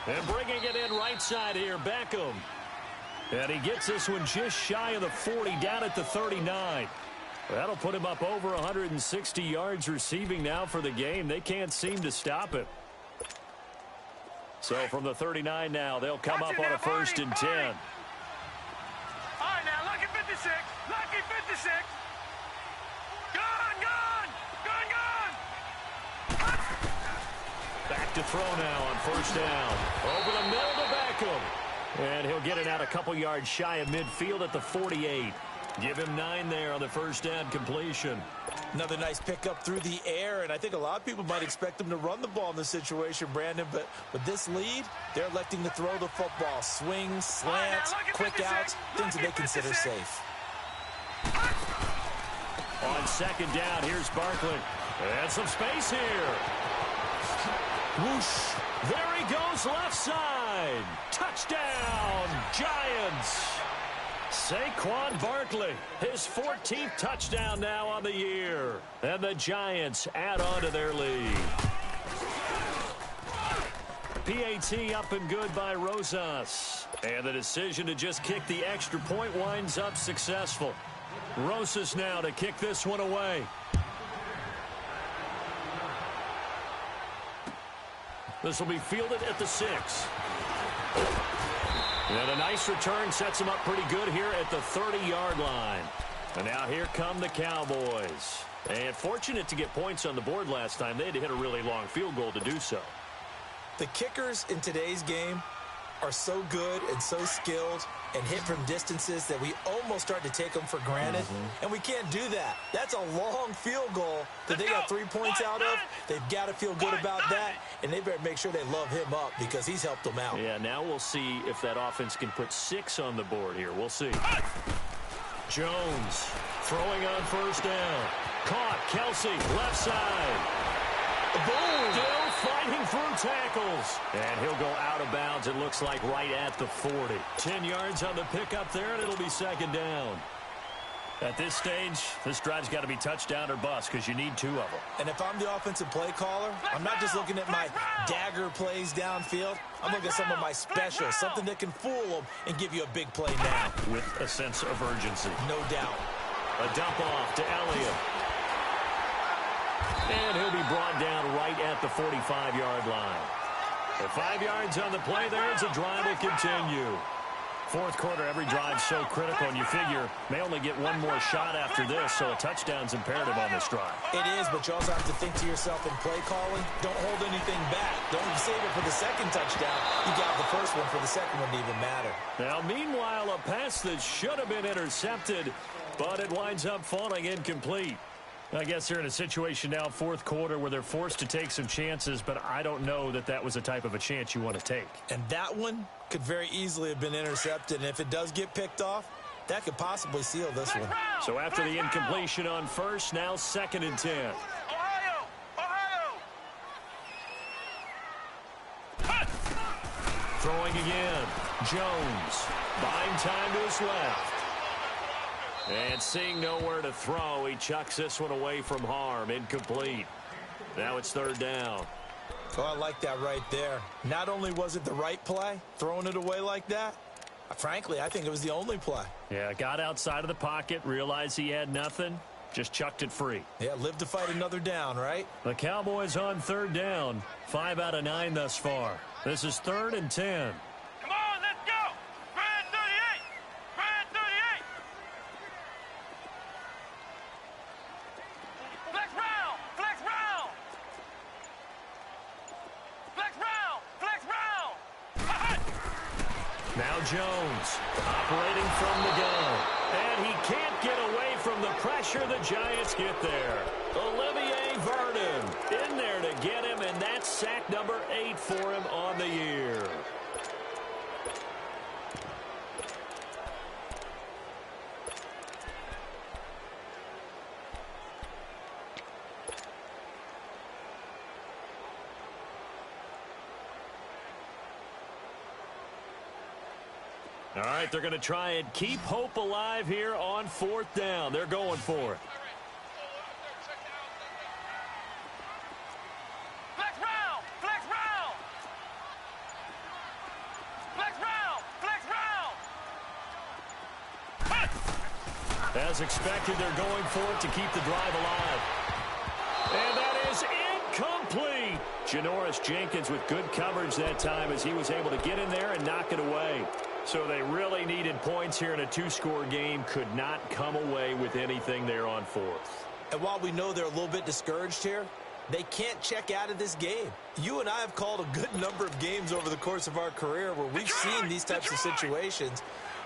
A: And bringing it in right side here, Beckham. And he gets this one just shy of the 40, down at the 39. That'll put him up over 160 yards receiving now for the game. They can't seem to stop it. So from the 39 now, they'll come up on a 1st and 10.
D: All right, now, lucky 56. Lucky 56. Gone.
A: Back to throw now on 1st down. Over the middle to Beckham. And he'll get it out a couple yards shy of midfield at the 48. Give him 9 there on the 1st down completion.
C: Another nice pickup through the air, and I think a lot of people might expect them to run the ball in this situation, Brandon, but with this lead, they're electing to throw the football. Swings, slants, quick outs, things that they consider safe.
A: On 2nd down, here's Barkley. And some space here. Whoosh. There he goes left side. Touchdown, Giants. Saquon Barkley, his 14th touchdown now on the year. And the Giants add on to their lead. PAT up and good by Rosas. And the decision to just kick the extra point winds up successful. Rosas now to kick this one away. This will be fielded at the 6. And a nice return sets him up pretty good here at the 30-yard line. And now here come the Cowboys. And fortunate to get points on the board last time. They had to hit a really long field goal to do so.
C: The kickers in today's game are so good and so skilled and hit from distances that we almost start to take them for granted. And we can't do that. That's a long field goal that they got 3 points out of. They've got to feel good about that, and they better make sure they love him up because he's helped them out.
A: Yeah, now we'll see if that offense can put 6 on the board here. We'll see. Jones throwing on 1st down. Caught. Kelsey, left side. Boom! Still fighting through tackles. And he'll go out of bounds, it looks like, right at the 40. 10 yards on the pickup there, and it'll be 2nd down. At this stage, this drive's got to be touchdown or bust because you need 2 of them.
C: And if I'm the offensive play caller, I'm not just looking at my dagger plays downfield. I'm looking at some of my specials, something that can fool them and give you a big play now.
A: With a sense of urgency.
C: No doubt.
A: A dump off to Elliott. And he'll be brought down right at the 45-yard line. The 5 yards on the play there as the drive will continue. 4th quarter, every drive so critical, and you figure may only get one more shot after this, so a touchdown's imperative on this drive.
C: It is, but you also have to think to yourself in play calling, don't hold anything back. Don't save it for the 2nd touchdown. You got the 1st one for the 2nd one to even matter.
A: Now, meanwhile, a pass that should have been intercepted, but it winds up falling incomplete. I guess they're in a situation now, fourth quarter, where they're forced to take some chances, but I don't know that that was the type of a chance you want to take.
C: And that one could very easily have been intercepted, and if it does get picked off, that could possibly seal this one.
A: So after the incompletion on first, now 2nd and 10.
D: Ohio!
A: Throwing again. Jones buying time to his left. And seeing nowhere to throw, he chucks this one away from harm. Incomplete. Now it's 3rd down.
C: Oh, I like that right there. Not only was it the right play, throwing it away like that, frankly, I think it was the only play.
A: Yeah, got outside of the pocket, realized he had nothing, just chucked it free.
C: Yeah, live to fight another down, right?
A: The Cowboys on 3rd down. 5 out of 9 thus far. This is 3rd and 10.
D: Come on, let's go! Brand 38! Brand 38! Flex round! Flex round! Flex round! Flex round!
A: Now Jones operating from the gun. And he can't get away from the pressure. The Giants get there. Olivier Vernon in there to get him, and that's sack number 8 for him on the year. All right, they're going to try and keep hope alive here on 4th down. They're going for it.
D: Flex round! Flex round! Flex round! Flex round!
A: As expected, they're going for it to keep the drive alive. And that is incomplete. Janoris Jenkins with good coverage that time as he was able to get in there and knock it away. So they really needed points here in a 2-score game. Could not come away with anything there on 4th.
C: And while we know they're a little bit discouraged here, they can't check out of this game. You and I have called a good number of games over the course of our career where we've seen these types of situations.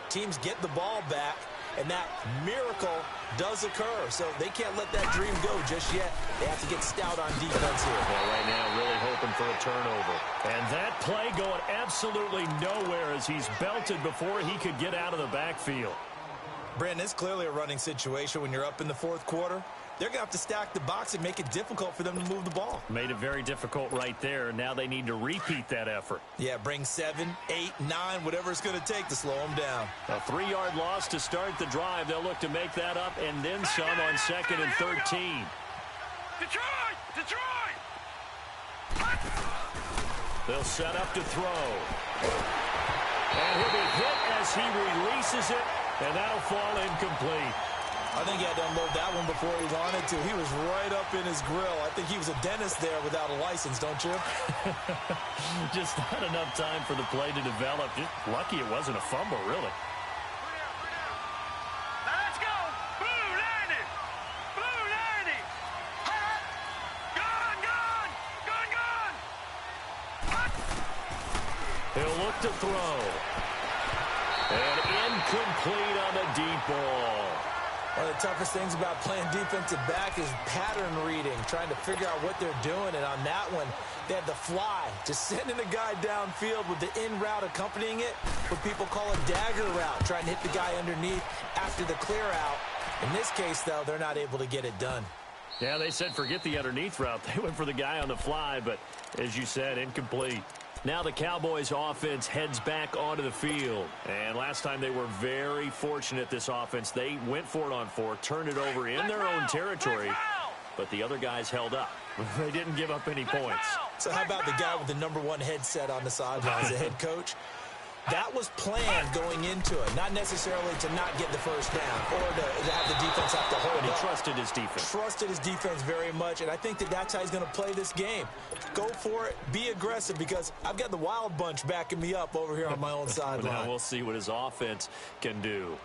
C: Teams get the ball back, and that miracle does occur. So they can't let that dream go just yet. They have to get stout on defense here.
A: Well, right now, really hoping for a turnover. And that play going absolutely nowhere as he's belted before he could get out of the backfield.
C: Brandon, it's clearly a running situation when you're up in the 4th quarter. They're going to have to stack the box and make it difficult for them to move the ball.
A: Made it very difficult right there. Now they need to repeat that effort.
C: Yeah, bring 7, 8, 9, whatever it's going to take to slow them down.
A: A 3-yard loss to start the drive. They'll look to make that up and then some on 2nd and 13.
D: Detroit! Detroit!
A: They'll set up to throw. And he'll be hit as he releases it, and that'll fall incomplete.
C: I think he had to unload that one before he wanted to. He was right up in his grill. I think he was a dentist there without a license, don't you?
A: Just not enough time for the play to develop. Just lucky it wasn't a fumble, really.
D: Now let's go! Blue landing! Blue landing! Gun, gun! Gun, gun!
A: He'll look to throw. And incomplete on the deep ball.
C: One of the toughest things about playing defensive back is pattern reading, trying to figure out what they're doing. And on that one, they had the fly, just sending a guy downfield with the in route accompanying it, what people call a dagger route, trying to hit the guy underneath after the clear out. In this case, though, they're not able to get it done.
A: Yeah, they said forget the underneath route. They went for the guy on the fly, but as you said, incomplete. Now the Cowboys offense heads back onto the field. And last time they were very fortunate, this offense. They went for it on 4, turned it over in their own territory, but the other guys held up. They didn't give up any points.
C: So how about the guy with the #1 headset on the sidelines, the head coach? That was planned going into it, not necessarily to not get the first down or to have the defense have to hold
A: But he
C: up.
A: trusted his defense.
C: Trusted his defense very much, and I think that's how he's going to play this game. Go for it, be aggressive, because I've got the wild bunch backing me up over here on my own sideline.
A: Now we'll see what his offense can do.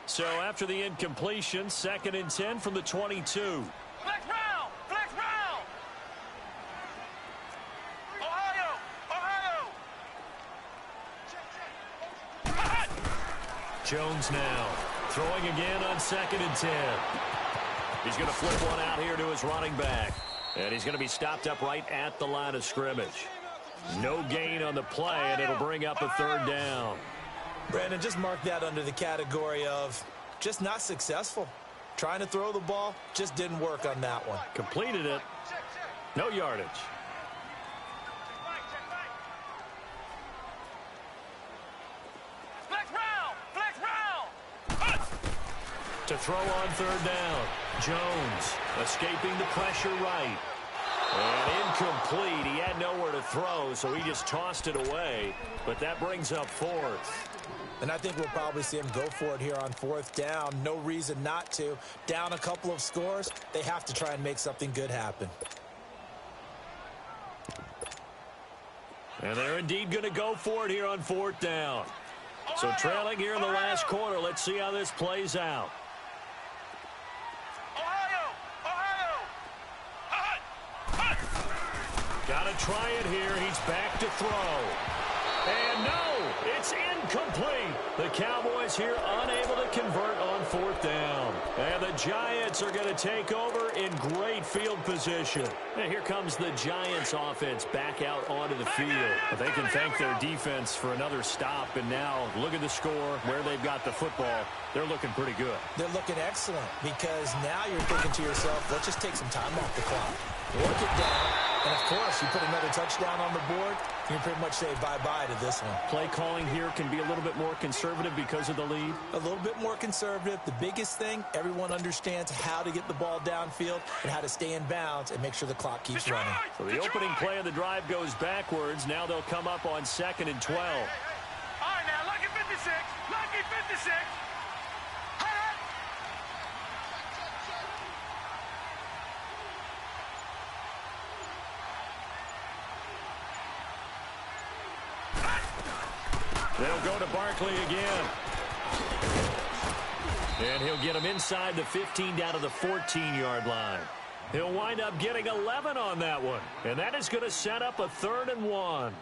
A: So after the incompletion, 2nd and 10 from the 22.
D: Flex round! Flex round! Ohio! Ohio!
A: Jones now throwing again on 2nd and 10. He's going to flip one out here to his running back. And he's going to be stopped up right at the line of scrimmage. No gain on the play, and it'll bring up a third down.
C: Brandon, just mark that under the category of just not successful. Trying to throw the ball, just didn't work on that one.
A: Completed it. No yardage. To throw on third down. Jones escaping the pressure right. And incomplete. He had nowhere to throw, so he just tossed it away. But that brings up fourth.
C: And I think we'll probably see him go for it here on fourth down. No reason not to. Down a couple of scores, they have to try and make something good happen.
A: And they're indeed going to go for it here on fourth down. So trailing here in the last quarter. Let's see how this plays out. Got to try it here. He's back to throw. And no, it's incomplete. The Cowboys here unable to convert on fourth down. And the Giants are going to take over in great field position. And here comes the Giants offense back out onto the field. But they can thank their defense for another stop. And now look at the score, where they've got the football. They're looking pretty good.
C: They're looking excellent because now you're thinking to yourself, let's just take some time off the clock. Work it down. And, of course, you put another touchdown on the board, you can pretty much say bye-bye to this one.
A: Play calling here can be a little bit more conservative because of the lead.
C: A little bit more conservative. The biggest thing, everyone understands how to get the ball downfield and how to stay in bounds and make sure the clock keeps running.
A: So the opening play of the drive goes backwards. Now they'll come up on 2nd and 12.
D: All right, now, lucky 56. Lucky 56.
A: They'll go to Barkley again. And he'll get him inside the 15 down to the 14-yard line. He'll wind up getting 11 on that one. And that is going to set up a 3rd and 1.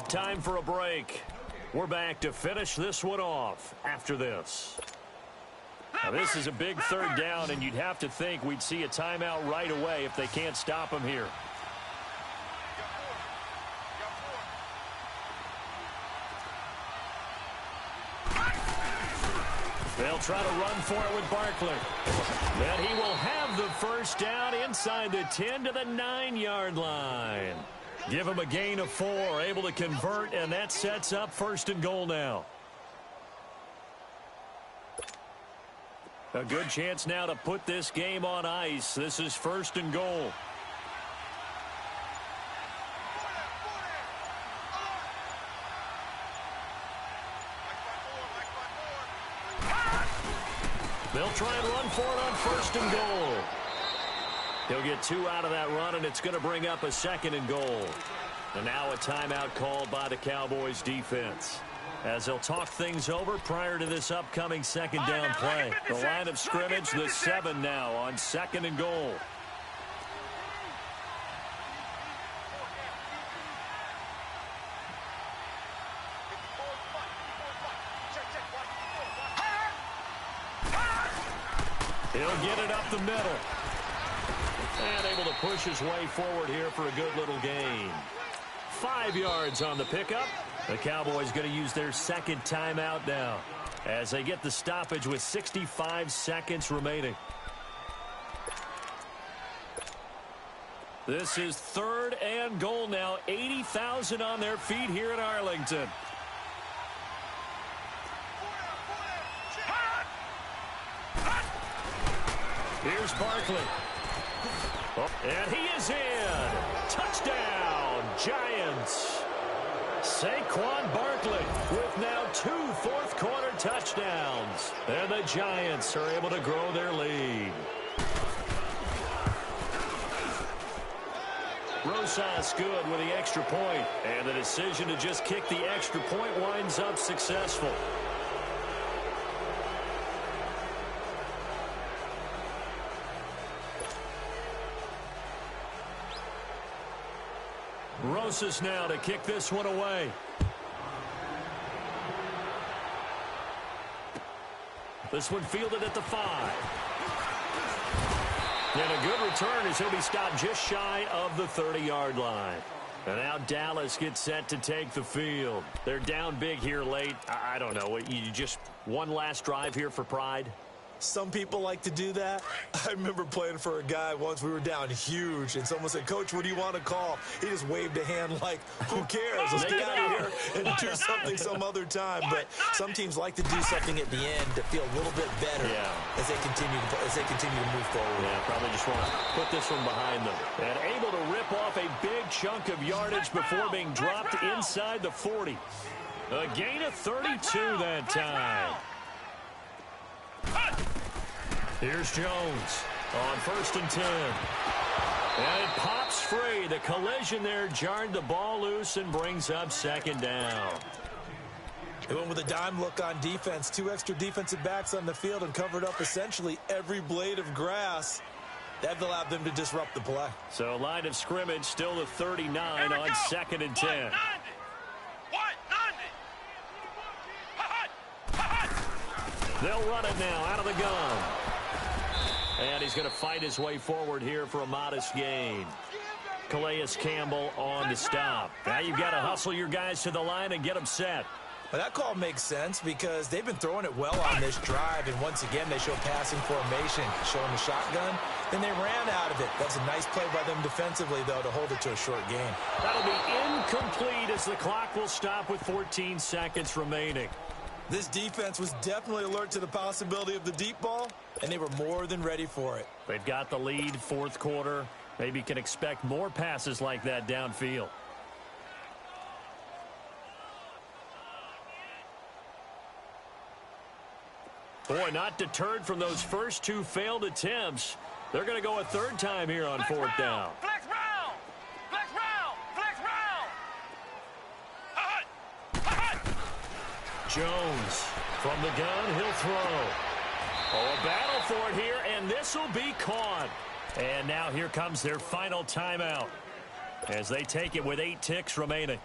A: Time for a break. We're back to finish this one off after this. Now, this is a big 3rd down, and you'd have to think we'd see a timeout right away if they can't stop him here. They'll try to run for it with Barkley. And he will have the first down inside the 10 to the 9-yard line. Give him a gain of 4, able to convert, and that sets up 1st and goal now. A good chance now to put this game on ice. This is 1st and goal. They'll try and run for it on 1st and goal. He'll get 2 out of that run, and it's going to bring up a 2nd and goal. And now a timeout called by the Cowboys defense, as they'll talk things over prior to this upcoming 2nd down play. The line of scrimmage, the 7 now on 2nd and goal. He'll get it up the middle. And able to push his way forward here for a good little gain. 5 yards on the pickup. The Cowboys going to use their 2nd timeout now as they get the stoppage with 65 seconds remaining. This is 3rd and goal now. 80,000 on their feet here in Arlington. Here's Barkley. Oh, and he is in. Touchdown, Giants. Saquon Barkley with now 2 fourth-quarter touchdowns. And the Giants are able to grow their lead. Rosas good with the extra point. And the decision to just kick the extra point winds up successful. Rosas now to kick this one away. This one fielded at the 5. And a good return as he'll be stopped just shy of the 30-yard line. And now Dallas gets set to take the field. They're down big here late. I don't know. You just one last drive here for pride?
C: Some people like to do that. I remember playing for a guy once. We were down huge, and someone said, "Coach, what do you want to call?" He just waved a hand like, "Who cares? Let's get out of here and do something some other time." But some teams like to do something at the end to feel a little bit better as they continue to move forward.
A: Yeah, probably just want to put this one behind them. And able to rip off a big chunk of yardage before being dropped inside the 40. A gain of 32 that time. Here's Jones on 1st and 10. And it pops free. The collision there jarred the ball loose and brings up 2nd down.
C: They went with a dime look on defense. 2 extra defensive backs on the field and covered up essentially every blade of grass. That allowed them to disrupt the play.
A: So line of scrimmage still the 39 on 2nd and 10. They'll run it now out of the gun. And he's going to fight his way forward here for a modest gain. Calais Campbell on the stop. Now you've got to hustle your guys to the line and get them set.
C: Well, that call makes sense because they've been throwing it well on this drive, and once again they show passing formation, showing the shotgun. Then they ran out of it. That's a nice play by them defensively, though, to hold it to a short gain.
A: That'll be incomplete as the clock will stop with 14 seconds remaining.
C: This defense was definitely alert to the possibility of the deep ball, and they were more than ready for it.
A: They've got the lead, 4th quarter. Maybe can expect more passes like that downfield. Boy, not deterred from those first 2 failed attempts. They're going to go a 3rd time here on 4th down.
D: Flex round! Flex round! Flex round!
A: Jones from the gun, he'll throw. Oh, a battle for it here, and this will be caught. And now here comes their final timeout as they take it with 8 ticks remaining.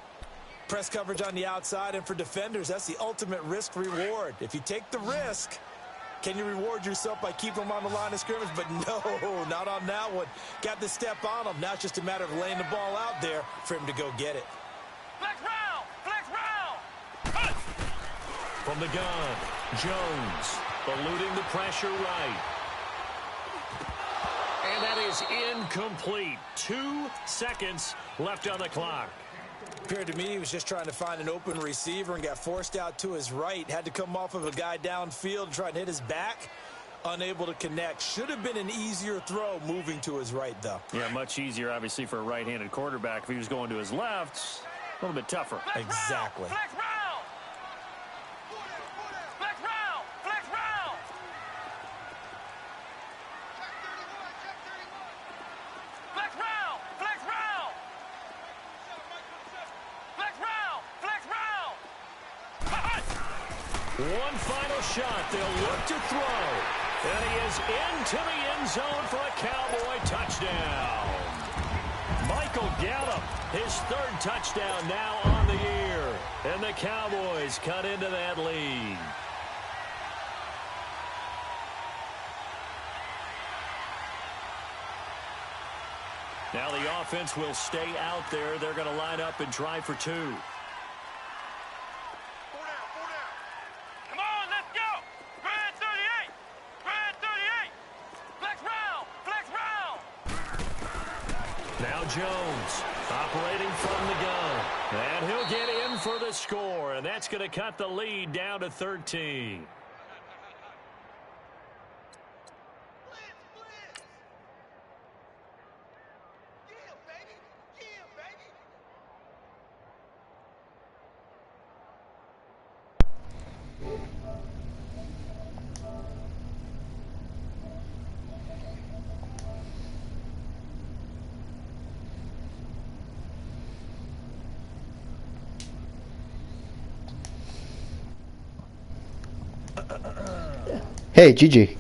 C: Press coverage on the outside, and for defenders, that's the ultimate risk-reward. If you take the risk, can you reward yourself by keeping them on the line of scrimmage? But no, not on that one. Got to step on them. Now it's just a matter of laying the ball out there for him to go get it.
D: Flex round! Flex round!
A: From the gun, Jones eluding the pressure right. And that is incomplete. 2 seconds left on the clock.
C: Appeared to me he was just trying to find an open receiver and got forced out to his right. Had to come off of a guy downfield and try and hit his back. Unable to connect. Should have been an easier throw moving to his right, though.
A: Yeah, much easier, obviously, for a right-handed quarterback. If he was going to his left, a little bit tougher.
C: Exactly.
D: Flex round! Flex round! Flex round! Flex round! Flex round! Flex round! Flex round!
A: One final shot. They'll look to throw. And he is into the end zone for a Cowboy touchdown. Michael Gallup, his 3rd touchdown now on the year. And the Cowboys cut into that lead. Now the offense will stay out there. They're going to line up and try for 2.
D: Come on, let's go! Grand 38! Grand 38! Flex round! Flex round!
A: Now Jones operating from the gun. And he'll get in for the score. And that's going to cut the lead down to 13.
E: Hey, Gigi.